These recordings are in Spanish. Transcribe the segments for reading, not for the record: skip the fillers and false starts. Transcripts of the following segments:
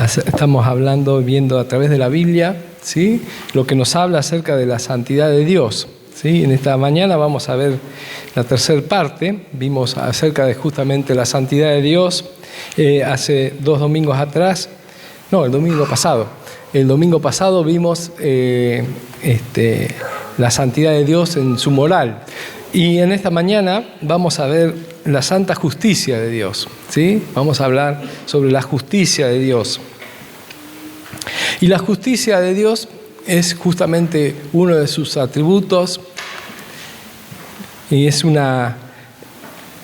Estamos viendo a través de la Biblia, ¿sí?, lo que nos habla acerca de la santidad de Dios, ¿sí? En esta mañana vamos a ver la tercera parte. Vimos acerca de justamente la santidad de Dios hace 2 domingos atrás. No, el domingo pasado. El domingo pasado vimos la santidad de Dios en su moral. Y en esta mañana vamos a ver la santa justicia de Dios, ¿sí? Vamos a hablar sobre la justicia de Dios. Y la justicia de Dios es justamente uno de sus atributos y es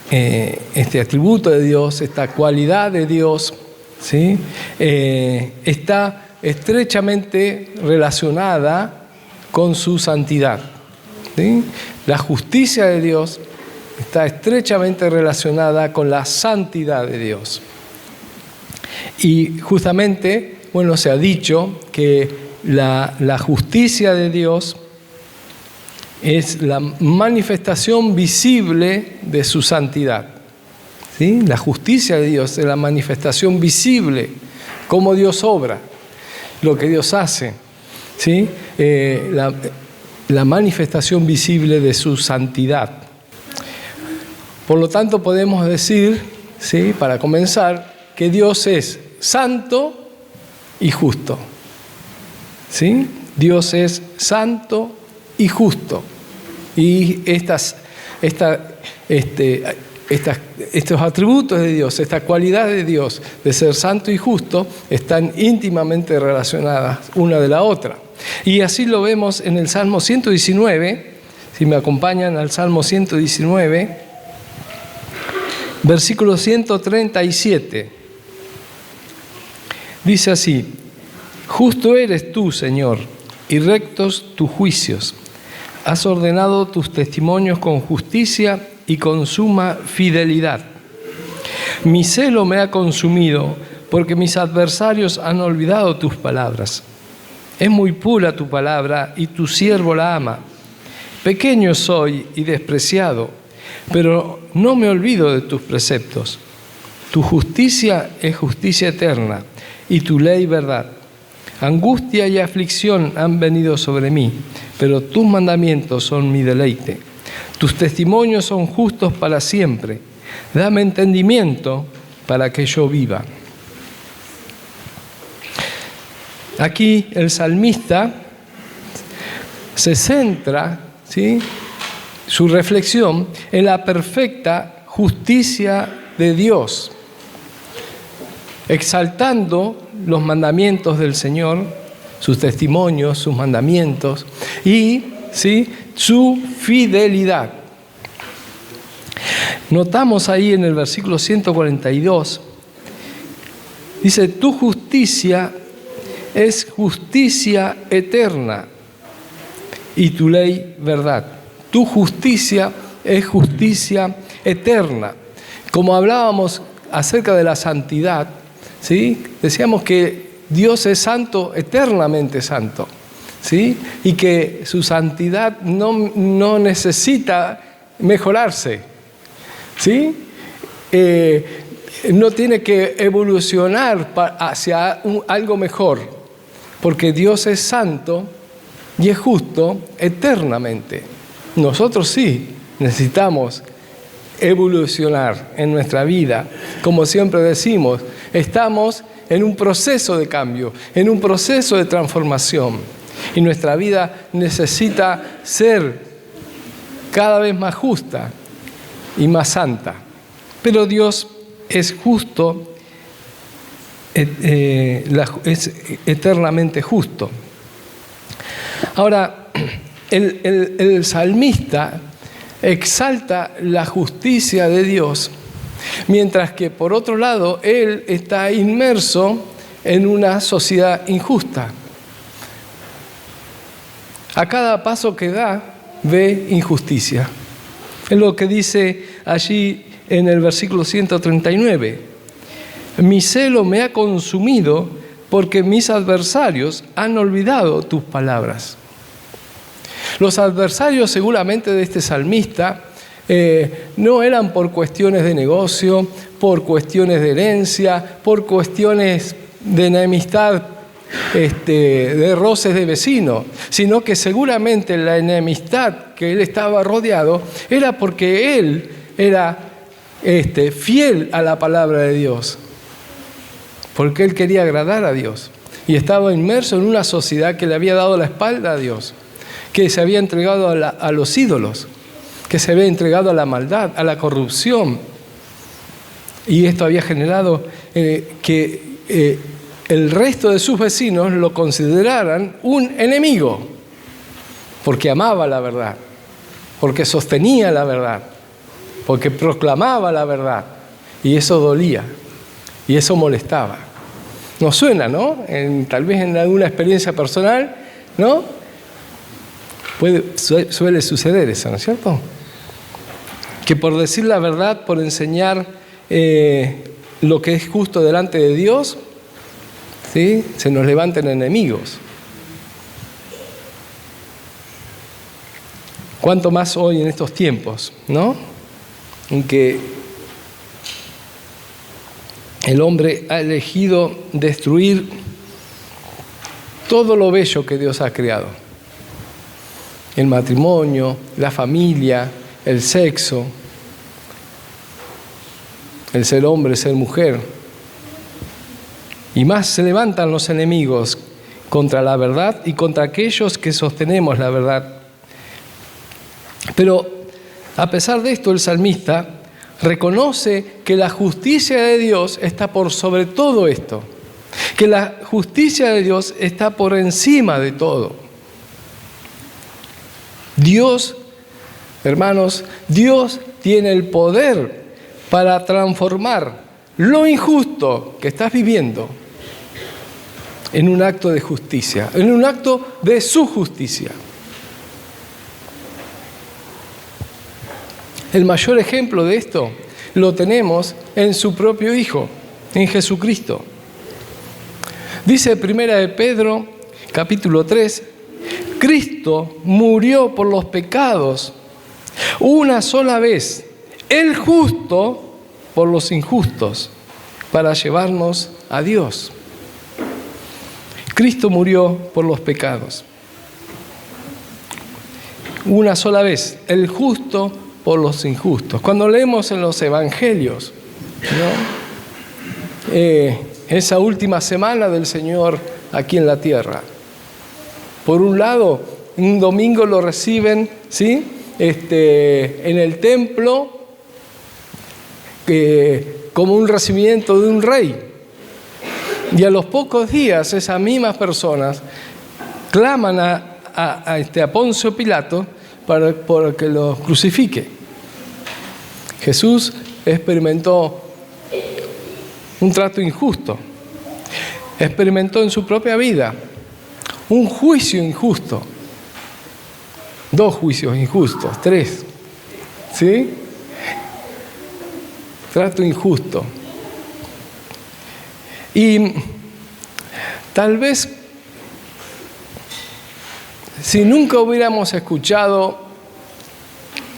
este atributo de Dios, esta cualidad de Dios, ¿sí? Está estrechamente relacionada con su santidad, ¿sí? La justicia de Dios está estrechamente relacionada con la santidad de Dios. Y justamente, se ha dicho que la justicia de Dios es la manifestación visible de su santidad, ¿sí? La justicia de Dios es la manifestación visible, cómo Dios obra, lo que Dios hace, ¿sí? La manifestación visible de su santidad. Por lo tanto, podemos decir, ¿sí?, para comenzar, que Dios es santo y justo, ¿sí? Dios es santo y justo. Y estos atributos de Dios, esta cualidad de Dios de ser santo y justo, están íntimamente relacionadas una de la otra. Y así lo vemos en el Salmo 119, si me acompañan al Salmo 119, versículo 137. Dice así: justo eres tú, Señor, y rectos tus juicios. Has ordenado tus testimonios con justicia y con suma fidelidad. Mi celo me ha consumido, porque mis adversarios han olvidado tus palabras. Es muy pura tu palabra, y tu siervo la ama. Pequeño soy y despreciado, pero no me olvido de tus preceptos. Tu justicia es justicia eterna, y tu ley verdad. Angustia y aflicción han venido sobre mí, pero tus mandamientos son mi deleite. Tus testimonios son justos para siempre. Dame entendimiento para que yo viva. Aquí el salmista se centra, ¿sí?, su reflexión en la perfecta justicia de Dios, exaltando los mandamientos del Señor, sus testimonios, sus mandamientos y, ¿sí?, su fidelidad. Notamos ahí en el versículo 142, dice: tu justicia es justicia eterna y tu ley verdad. Tu justicia es justicia eterna. Como hablábamos acerca de la santidad, ¿sí?, decíamos que Dios es santo, eternamente santo, ¿sí?, y que su santidad no necesita mejorarse, ¿sí? No tiene que evolucionar hacia algo mejor, porque Dios es santo y es justo eternamente. Nosotros sí necesitamos evolucionar en nuestra vida. Como siempre decimos, estamos en un proceso de cambio, en un proceso de transformación. Y nuestra vida necesita ser cada vez más justa y más santa. Pero Dios es justo, es eternamente justo. Ahora, el salmista exalta la justicia de Dios, mientras que por otro lado él está inmerso en una sociedad injusta. A cada paso que da ve injusticia. Es lo que dice allí en el versículo 139. Mi celo me ha consumido porque mis adversarios han olvidado tus palabras. Los adversarios seguramente de este salmista no eran por cuestiones de negocio, por cuestiones de herencia, por cuestiones enemistad, de roces de vecino, sino que seguramente la enemistad que él estaba rodeado era porque él era fiel a la palabra de Dios, porque él quería agradar a Dios y estaba inmerso en una sociedad que le había dado la espalda a Dios, que se había entregado a los ídolos, que se había entregado a la maldad, a la corrupción, y esto había generado que el resto de sus vecinos lo consideraran un enemigo, porque amaba la verdad, porque sostenía la verdad, porque proclamaba la verdad, y eso dolía, y eso molestaba. Nos suena, ¿no? Tal vez en alguna experiencia personal, ¿no? Suele suceder eso, ¿no es cierto? Que por decir la verdad, por enseñar lo que es justo delante de Dios, ¿sí?, se nos levantan enemigos. Cuánto más hoy en estos tiempos, ¿no?, en que el hombre ha elegido destruir todo lo bello que Dios ha creado. El matrimonio, la familia, el sexo, el ser hombre, ser mujer. Y más se levantan los enemigos contra la verdad y contra aquellos que sostenemos la verdad. Pero a pesar de esto, el salmista reconoce que la justicia de Dios está por sobre todo esto, que la justicia de Dios está por encima de todo. Dios, hermanos, Dios tiene el poder para transformar lo injusto que estás viviendo en un acto de justicia, en un acto de su justicia. El mayor ejemplo de esto lo tenemos en su propio Hijo, en Jesucristo. Dice 1 de Pedro, capítulo 3, Cristo murió por los pecados una sola vez, el justo por los injustos, para llevarnos a Dios. Cristo murió por los pecados una sola vez, el justo por los injustos. Cuando leemos en los evangelios, ¿no?, esa última semana del Señor aquí en la tierra, por un lado, un domingo lo reciben, ¿sí?, en el templo, como un recibimiento de un rey. Y a los pocos días esas mismas personas claman a Poncio Pilato para que lo crucifique. Jesús experimentó un trato injusto, experimentó en su propia vida un juicio injusto, 2 juicios injustos, 3, ¿sí? Trato injusto. Y tal vez, si nunca hubiéramos escuchado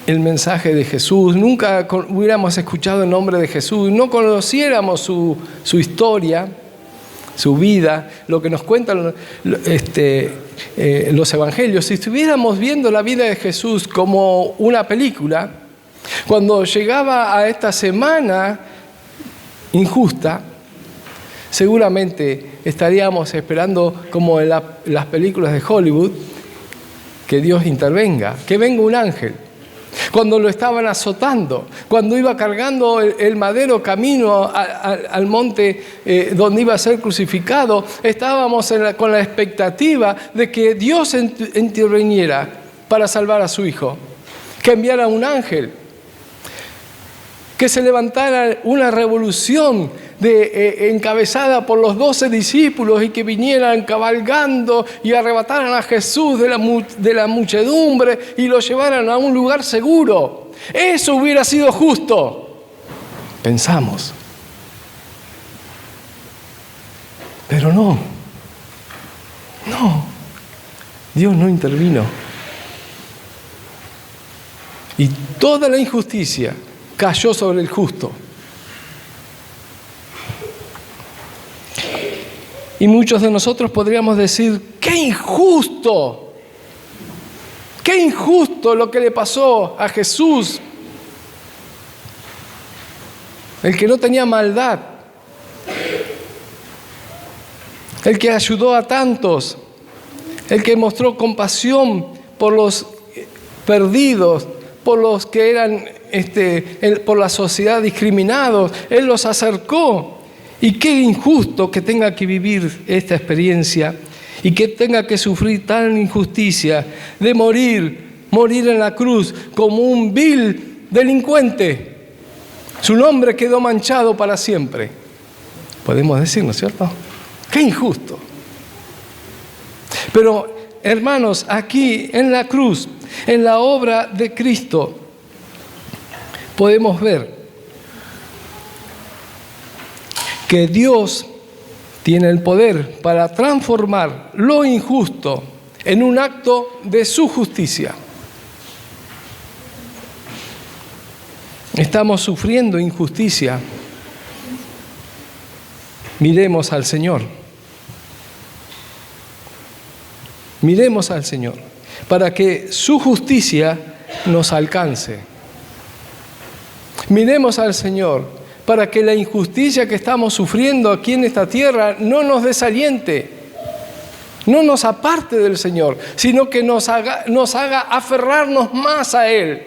el mensaje de Jesús, nunca hubiéramos escuchado el nombre de Jesús, no conociéramos su historia, su vida, lo que nos cuentan los evangelios, si estuviéramos viendo la vida de Jesús como una película, cuando llegaba a esta semana injusta, seguramente estaríamos esperando, como en las películas de Hollywood, que Dios intervenga, que venga un ángel. Cuando lo estaban azotando, cuando iba cargando el madero camino al monte donde iba a ser crucificado, estábamos con la expectativa de que Dios interviniera para salvar a su Hijo, que enviara un ángel, que se levantara una revolución encabezada por los 12 discípulos y que vinieran cabalgando y arrebataran a Jesús de la muchedumbre y lo llevaran a un lugar seguro. Eso hubiera sido justo, pensamos. Pero no, Dios no intervino. Y toda la injusticia cayó sobre el justo. Y muchos de nosotros podríamos decir, ¡qué injusto! ¡Qué injusto lo que le pasó a Jesús! El que no tenía maldad, el que ayudó a tantos, el que mostró compasión por los perdidos, por los que eran por la sociedad discriminados. Él los acercó. Y qué injusto que tenga que vivir esta experiencia y que tenga que sufrir tal injusticia de morir en la cruz como un vil delincuente. Su nombre quedó manchado para siempre. Podemos decir, ¿no es cierto? ¡Qué injusto! Pero, hermanos, aquí en la cruz, en la obra de Cristo, podemos ver que Dios tiene el poder para transformar lo injusto en un acto de su justicia. Estamos sufriendo injusticia. Miremos al Señor. Miremos al Señor para que su justicia nos alcance. Miremos al Señor para que la injusticia que estamos sufriendo aquí en esta tierra no nos desaliente, no nos aparte del Señor, sino que nos haga aferrarnos más a Él.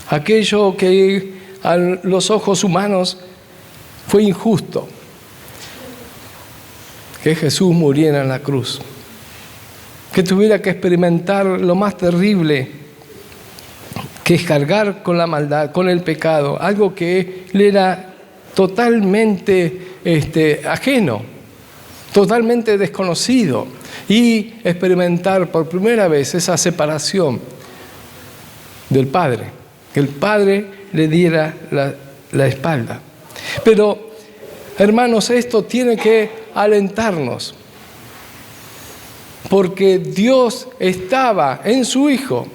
Aquello que a los ojos humanos fue injusto, que Jesús muriera en la cruz, que tuviera que experimentar lo más terrible, que es cargar con la maldad, con el pecado, algo que le era totalmente ajeno, totalmente desconocido, y experimentar por primera vez esa separación del Padre, que el Padre le diera la espalda. Pero, hermanos, esto tiene que alentarnos, porque Dios estaba en su Hijo,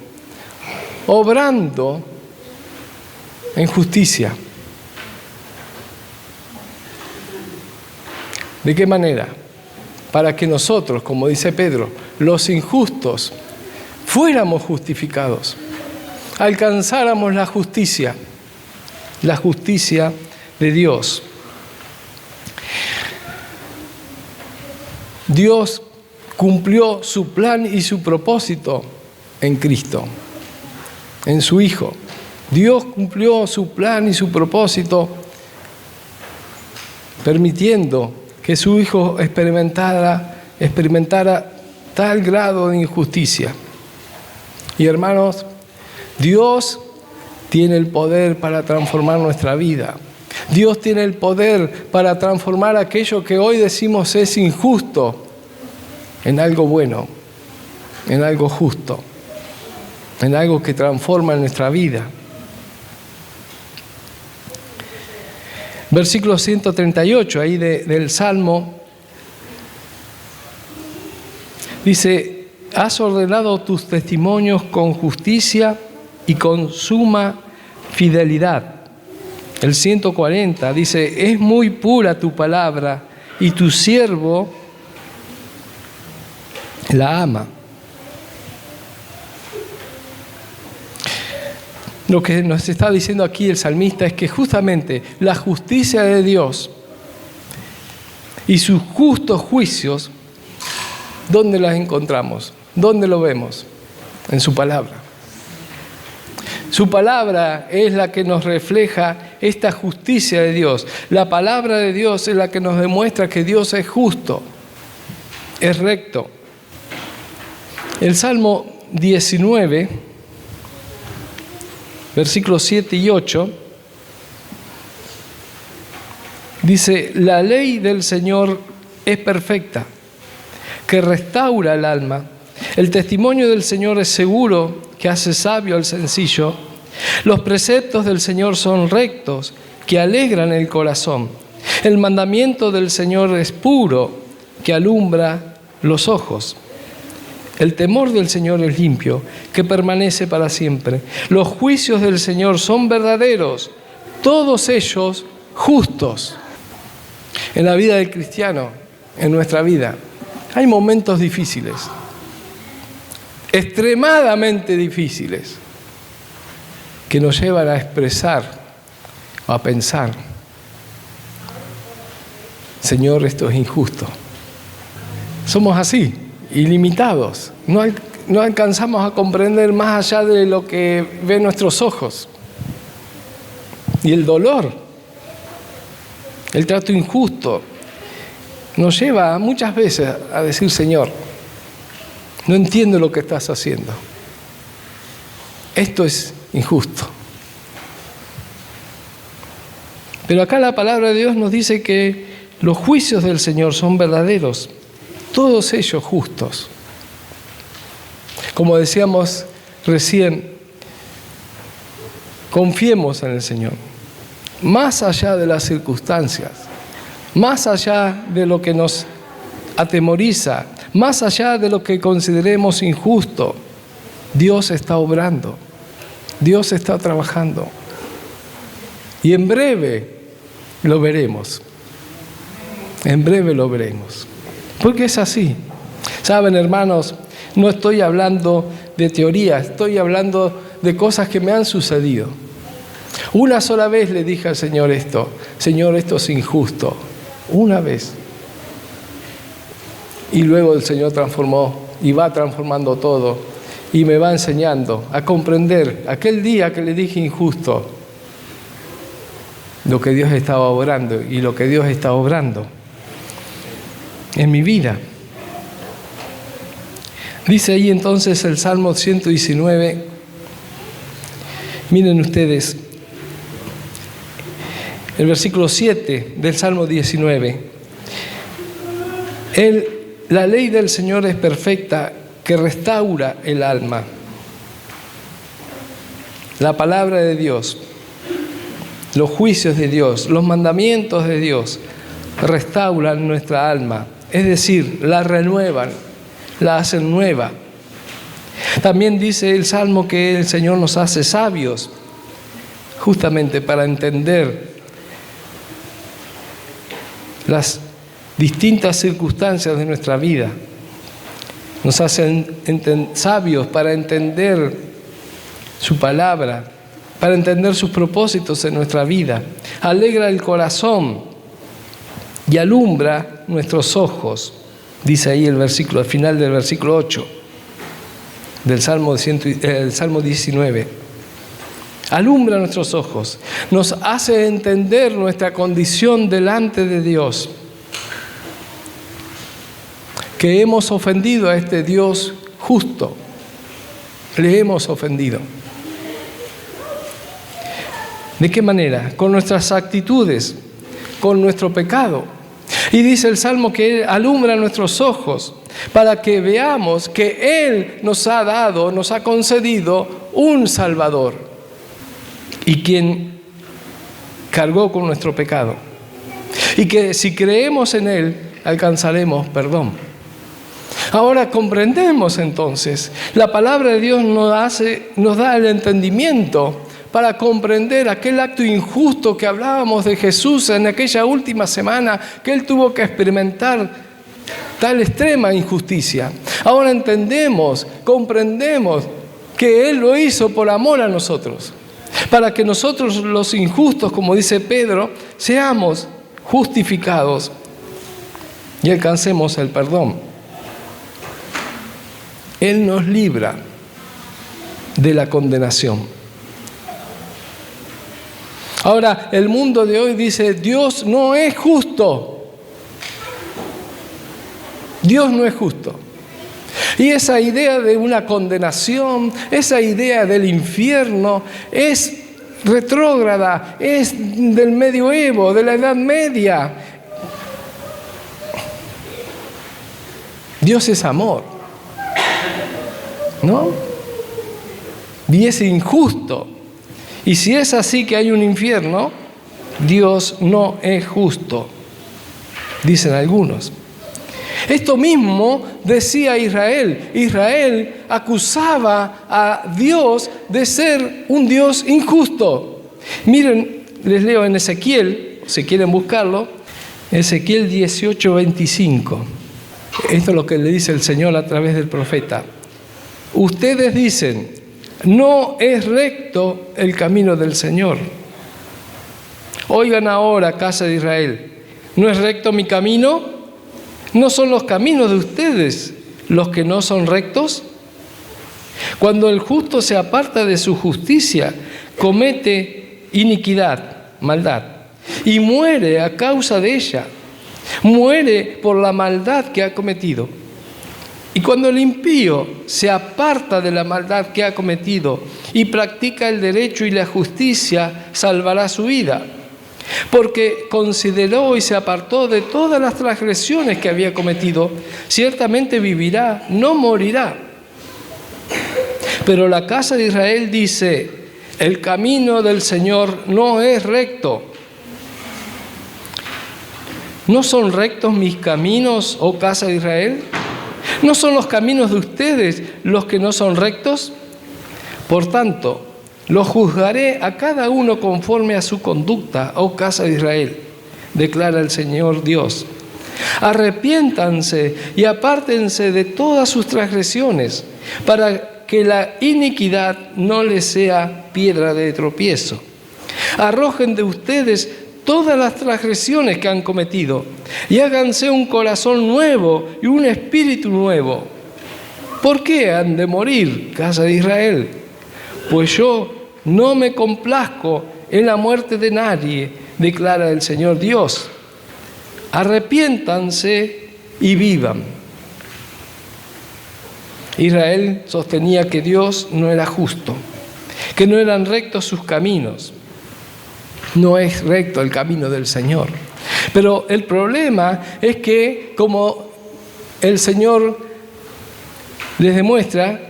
obrando en justicia. ¿De qué manera? Para que nosotros, como dice Pedro, los injustos, fuéramos justificados, alcanzáramos la justicia de Dios. Dios cumplió su plan y su propósito en Cristo, en su Hijo. Dios cumplió su plan y su propósito permitiendo que su Hijo experimentara tal grado de injusticia. Y hermanos, Dios tiene el poder para transformar nuestra vida. Dios tiene el poder para transformar aquello que hoy decimos es injusto en algo bueno, en algo justo, en algo que transforma nuestra vida. Versículo 138, ahí del Salmo, dice: has ordenado tus testimonios con justicia y con suma fidelidad. El 140 dice: es muy pura tu palabra y tu siervo la ama. Lo que nos está diciendo aquí el salmista es que justamente la justicia de Dios y sus justos juicios, ¿dónde las encontramos? ¿Dónde lo vemos? En su palabra. Su palabra es la que nos refleja esta justicia de Dios. La palabra de Dios es la que nos demuestra que Dios es justo, es recto. El Salmo 19, versículos 7 y 8, dice: la ley del Señor es perfecta, que restaura el alma. El testimonio del Señor es seguro, que hace sabio al sencillo. Los preceptos del Señor son rectos, que alegran el corazón. El mandamiento del Señor es puro, que alumbra los ojos. El temor del Señor es limpio, que permanece para siempre. Los juicios del Señor son verdaderos, todos ellos justos. En la vida del cristiano, en nuestra vida, hay momentos difíciles, extremadamente difíciles, que nos llevan a expresar o a pensar: Señor, esto es injusto. Somos así, ilimitados. No alcanzamos a comprender más allá de lo que ven nuestros ojos. Y el dolor, el trato injusto, nos lleva muchas veces a decir: Señor, no entiendo lo que estás haciendo. Esto es injusto. Pero acá la palabra de Dios nos dice que los juicios del Señor son verdaderos, todos ellos justos. Como decíamos recién, confiemos en el Señor, más allá de las circunstancias, más allá de lo que nos atemoriza, más allá de lo que consideremos injusto. Dios está obrando, Dios está trabajando, y en breve lo veremos, en breve lo veremos, porque es así. Saben, hermanos, no estoy hablando de teoría, estoy hablando de cosas que me han sucedido. Una sola vez le dije al Señor esto: Señor, esto es injusto. Una vez. Y luego el Señor transformó y va transformando todo y me va enseñando a comprender aquel día que le dije injusto, lo que Dios estaba obrando y lo que Dios está obrando en mi vida. Dice ahí entonces el Salmo 119, miren ustedes, el versículo 7 del Salmo 19. La ley del Señor es perfecta, que restaura el alma. La palabra de Dios, los juicios de Dios, los mandamientos de Dios restauran nuestra alma, es decir, la renuevan, la hacen nueva. También dice el Salmo que el Señor nos hace sabios, justamente para entender las distintas circunstancias de nuestra vida. Nos hacen sabios para entender su palabra, para entender sus propósitos en nuestra vida. Alegra el corazón y alumbra nuestros ojos. Dice ahí al final del versículo 8 del Salmo 19. Alumbra nuestros ojos, nos hace entender nuestra condición delante de Dios, que hemos ofendido a este Dios justo, le hemos ofendido. ¿De qué manera? Con nuestras actitudes, con nuestro pecado. Y dice el Salmo que Él alumbra nuestros ojos para que veamos que Él nos ha dado, nos ha concedido un Salvador y quien cargó con nuestro pecado. Y que si creemos en Él, alcanzaremos perdón. Ahora comprendemos entonces, la palabra de Dios nos da el entendimiento para comprender aquel acto injusto que hablábamos de Jesús en aquella última semana, que Él tuvo que experimentar tal extrema injusticia. Ahora entendemos, comprendemos que Él lo hizo por amor a nosotros, para que nosotros los injustos, como dice Pedro, seamos justificados y alcancemos el perdón. Él nos libra de la condenación. Ahora, el mundo de hoy dice: Dios no es justo. Dios no es justo. Y esa idea de una condenación, esa idea del infierno, es retrógrada, es del medioevo, de la Edad Media. Dios es amor, ¿no? Y es injusto. Y si es así que hay un infierno, Dios no es justo, dicen algunos. Esto mismo decía Israel. Israel acusaba a Dios de ser un Dios injusto. Miren, les leo en Ezequiel, si quieren buscarlo, Ezequiel 18:25. Esto es lo que le dice el Señor a través del profeta. Ustedes dicen, no es recto el camino del Señor. Oigan ahora, casa de Israel, ¿no es recto mi camino? ¿No son los caminos de ustedes los que no son rectos? Cuando el justo se aparta de su justicia, comete iniquidad, maldad, y muere a causa de ella. Muere por la maldad que ha cometido. Y cuando el impío se aparta de la maldad que ha cometido y practica el derecho y la justicia, salvará su vida. Porque consideró y se apartó de todas las transgresiones que había cometido, ciertamente vivirá, no morirá. Pero la casa de Israel dice, el camino del Señor no es recto. ¿No son rectos mis caminos, oh casa de Israel? ¿No son los caminos de ustedes los que no son rectos? Por tanto, los juzgaré a cada uno conforme a su conducta, oh casa de Israel, declara el Señor Dios. Arrepiéntanse y apártense de todas sus transgresiones, para que la iniquidad no les sea piedra de tropiezo. Arrojen de ustedes todas las transgresiones que han cometido y háganse un corazón nuevo y un espíritu nuevo. ¿Por qué han de morir, casa de Israel? Pues yo no me complazco en la muerte de nadie, declara el Señor Dios. Arrepiéntanse y vivan. Israel sostenía que Dios no era justo, que no eran rectos sus caminos. No es recto el camino del Señor. Pero el problema es que, como el Señor les demuestra,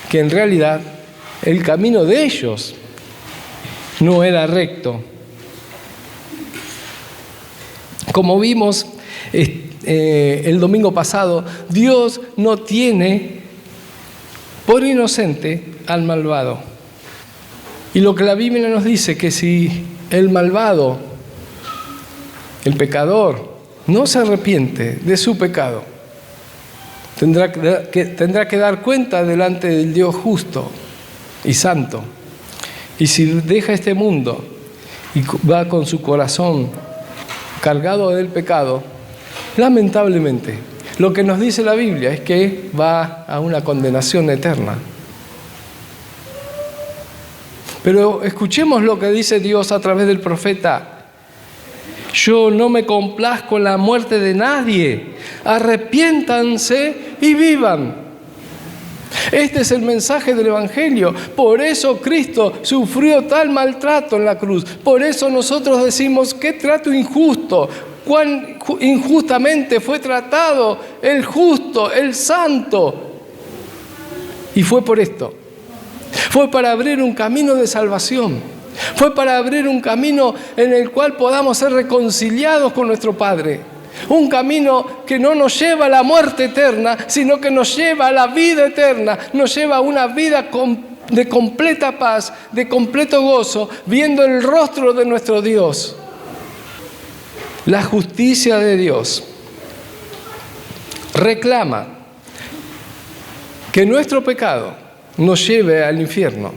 que en realidad el camino de ellos no era recto. Como vimos el domingo pasado, Dios no tiene por inocente al malvado. Y lo que la Biblia nos dice, que si el malvado, el pecador, no se arrepiente de su pecado, tendrá que dar cuenta delante del Dios justo y santo. Y si deja este mundo y va con su corazón cargado del pecado, lamentablemente, lo que nos dice la Biblia es que va a una condenación eterna. Pero escuchemos lo que dice Dios a través del profeta. Yo no me complazco en la muerte de nadie. Arrepiéntanse y vivan. Este es el mensaje del Evangelio. Por eso Cristo sufrió tal maltrato en la cruz. Por eso nosotros decimos, qué trato injusto. Cuán injustamente fue tratado el justo, el santo. Y fue por esto. Fue para abrir un camino de salvación. Fue para abrir un camino en el cual podamos ser reconciliados con nuestro Padre. Un camino que no nos lleva a la muerte eterna, sino que nos lleva a la vida eterna. Nos lleva a una vida de completa paz, de completo gozo, viendo el rostro de nuestro Dios. La justicia de Dios reclama que nuestro pecado nos lleve al infierno.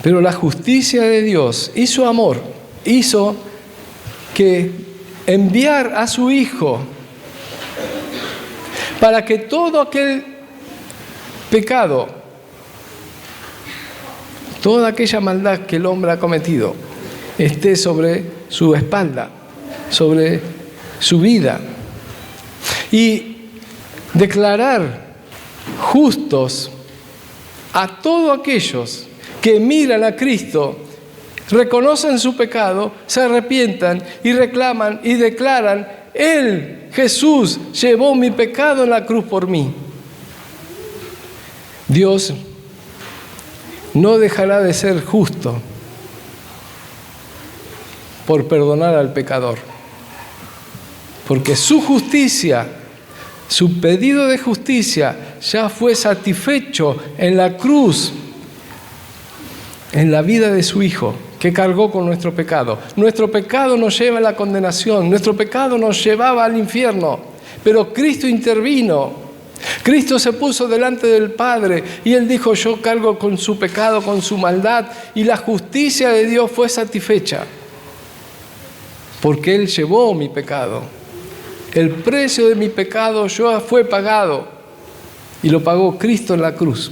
Pero la justicia de Dios y su amor hizo que enviar a su Hijo para que todo aquel pecado, toda aquella maldad que el hombre ha cometido, esté sobre su espalda, sobre su vida, y declarar justos a todos aquellos que miran a Cristo, reconocen su pecado, se arrepientan y reclaman y declaran, Él, Jesús, llevó mi pecado en la cruz por mí. Dios no dejará de ser justo por perdonar al pecador, porque su justicia, su pedido de justicia ya fue satisfecho en la cruz, en la vida de su Hijo, que cargó con nuestro pecado. Nuestro pecado nos lleva a la condenación, nuestro pecado nos llevaba al infierno, pero Cristo intervino. Cristo se puso delante del Padre y Él dijo: yo cargo con su pecado, con su maldad, y la justicia de Dios fue satisfecha, porque Él llevó mi pecado. El precio de mi pecado ya fue pagado, y lo pagó Cristo en la cruz.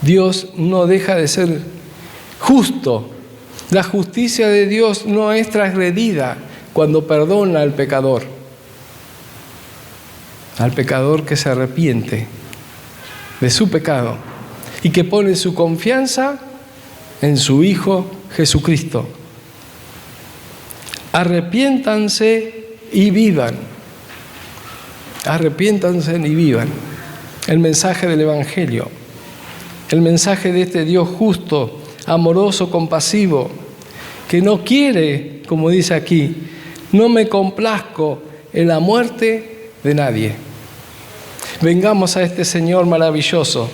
Dios no deja de ser justo. La justicia de Dios no es transgredida cuando perdona al pecador que se arrepiente de su pecado y que pone su confianza en su Hijo Jesucristo. Arrepiéntanse y vivan. Arrepiéntanse y vivan. El mensaje del Evangelio. El mensaje de este Dios justo, amoroso, compasivo, que no quiere, como dice aquí, no me complazco en la muerte de nadie. Vengamos a este Señor maravilloso,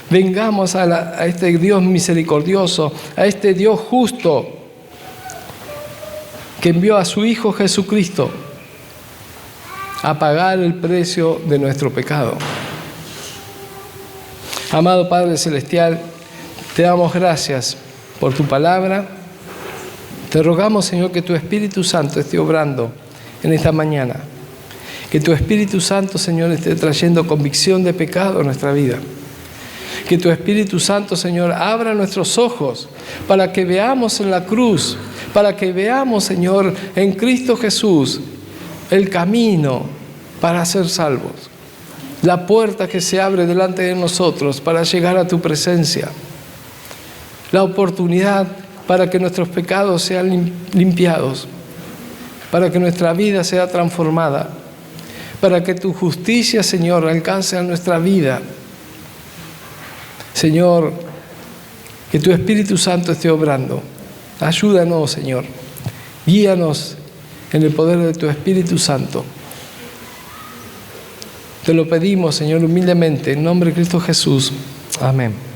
vengamos a este Dios misericordioso, a este Dios justo, que envió a su Hijo Jesucristo a pagar el precio de nuestro pecado. Amado Padre Celestial, te damos gracias por tu palabra. Te rogamos, Señor, que tu Espíritu Santo esté obrando en esta mañana. Que tu Espíritu Santo, Señor, esté trayendo convicción de pecado a nuestra vida. Que tu Espíritu Santo, Señor, abra nuestros ojos para que veamos en la cruz, para que veamos, Señor, en Cristo Jesús, el camino para ser salvos. La puerta que se abre delante de nosotros para llegar a tu presencia. La oportunidad para que nuestros pecados sean limpiados, para que nuestra vida sea transformada, para que tu justicia, Señor, alcance a nuestra vida. Señor, que tu Espíritu Santo esté obrando. Ayúdanos, Señor. Guíanos en el poder de tu Espíritu Santo. Te lo pedimos, Señor, humildemente, en nombre de Cristo Jesús. Amén.